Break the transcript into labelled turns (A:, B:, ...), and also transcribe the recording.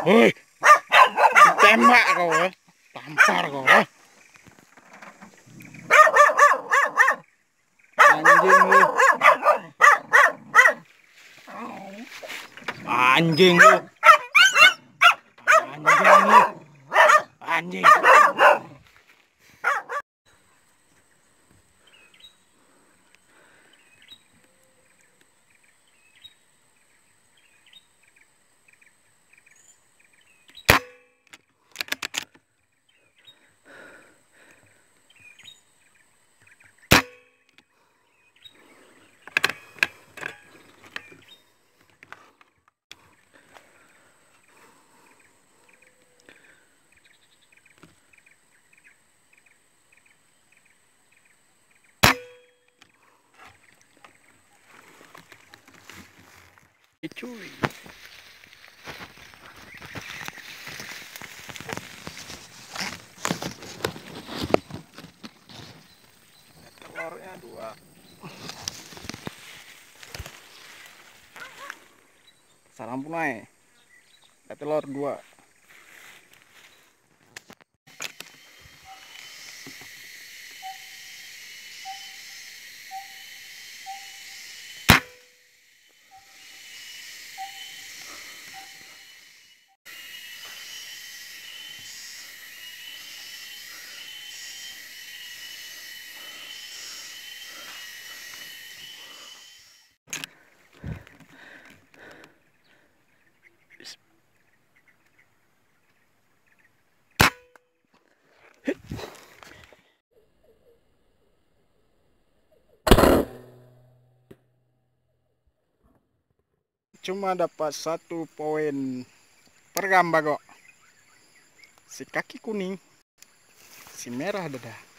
A: Woi, tembak kau, tampar kau. Anjing lu. Anjing lu. Anjing lu. Anjing. Cuy. Telurnya 2. Salam punai. Telur 2. Cuma dapat 1 poin per gambar kok. Si kaki kuning, si merah dadah.